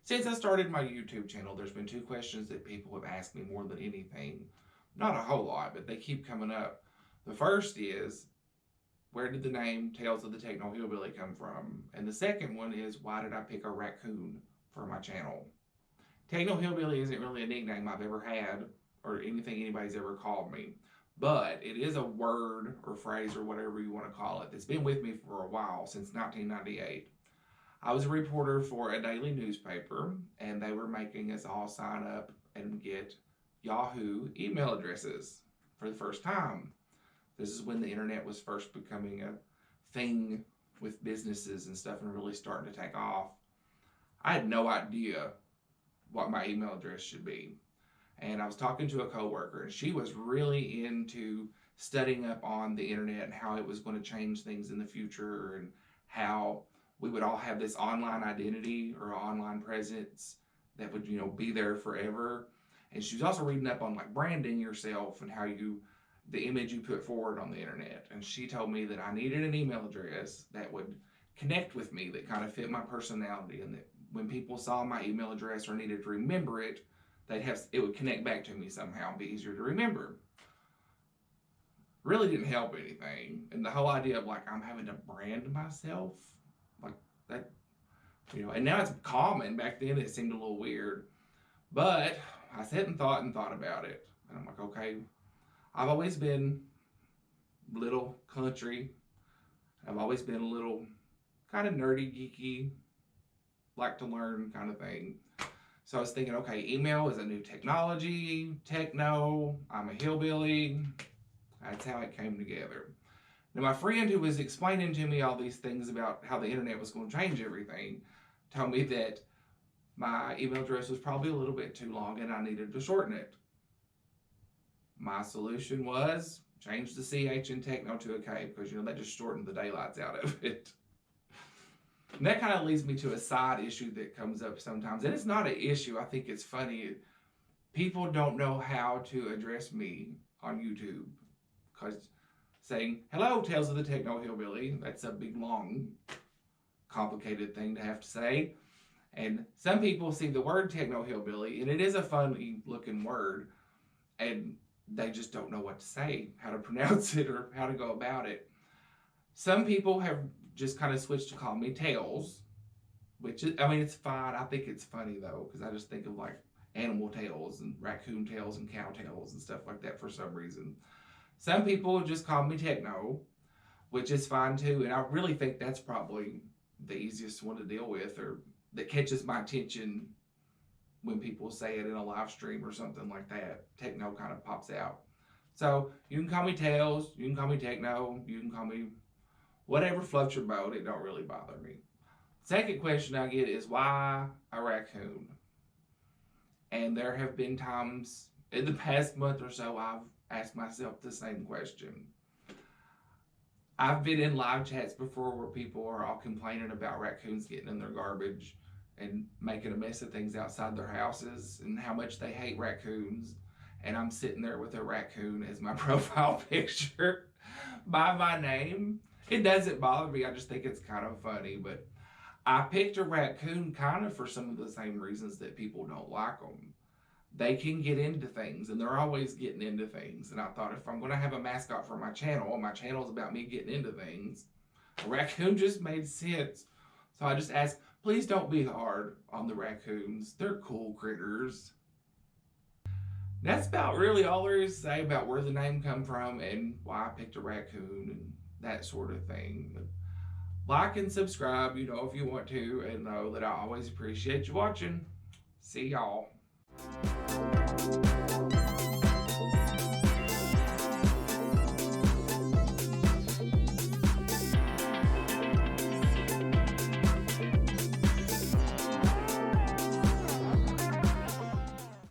Since I started my YouTube channel, there's been two questions that people have asked me more than anything. Not a whole lot, but they keep coming up. The first is, where did the name Tales of the Tekno Hillbilly come from? And the second one is, why did I pick a raccoon for my channel? Tekno Hillbilly isn't really a nickname I've ever had or anything anybody's ever called me, but it is a word or phrase or whatever you want to call it that's been with me for a while, since 1998. I was a reporter for a daily newspaper, and they were making us all sign up and get Yahoo email addresses for the first time. This is when the internet was first becoming a thing with businesses and stuff and really starting to take off. I had no idea what my email address should be. And I was talking to a coworker, and she was really into studying up on the internet and how it was going to change things in the future, and how we would all have this online identity or online presence that would, be there forever. And she was also reading up on like branding yourself and how the image you put forward on the internet. And she told me that I needed an email address that would connect with me, that kind of fit my personality, and that when people saw my email address or needed to remember it, it would connect back to me somehow and be easier to remember. Really didn't help anything. And the whole idea of like I'm having to brand myself, like that, and now it's common. Back then it seemed a little weird. But I sat and thought about it. And I'm like, okay, I've always been little country. I've always been a little kind of nerdy, geeky, like to learn kind of thing. So I was thinking, okay, email is a new technology, techno, I'm a hillbilly. That's how it came together. Now, my friend who was explaining to me all these things about how the internet was going to change everything told me that my email address was probably a little bit too long and I needed to shorten it. My solution was change the CH in techno to a K, because that just shortened the daylights out of it. And that kind of leads me to a side issue that comes up sometimes. And it's not an issue, I think it's funny. People don't know how to address me on YouTube, because saying, hello, Tales of the Tekno Hillbilly, that's a big, long, complicated thing to have to say. And some people see the word Tekno Hillbilly, and it is a funny looking word, and they just don't know what to say, how to pronounce it, or how to go about it. Some people have just kind of switched to call me Tails, which is, it's fine. I think it's funny though, because I just think of like animal tails and raccoon tails and cow tails and stuff like that for some reason. Some people just call me Tekno, which is fine too. And I really think that's probably the easiest one to deal with, or that catches my attention when people say it in a live stream or something like that. Tekno kind of pops out. So you can call me Tails, you can call me Tekno, you can call me whatever floats your boat. It don't really bother me. Second question I get is, why a raccoon? And there have been times in the past month or so I've asked myself the same question. I've been in live chats before where people are all complaining about raccoons getting in their garbage and making a mess of things outside their houses and how much they hate raccoons. And I'm sitting there with a raccoon as my profile picture by my name. It doesn't bother me. I just think it's kind of funny. But I picked a raccoon kind of for some of the same reasons that people don't like them. They can get into things, and they're always getting into things. And I thought, if I'm going to have a mascot for my channel, and my channel is about me getting into things, a raccoon just made sense. So I just asked, please don't be hard on the raccoons. They're cool critters. That's about really all there is to say about where the name come from and why I picked a raccoon and that sort of thing. But like and subscribe, if you want to, and know that I always appreciate you watching. See y'all.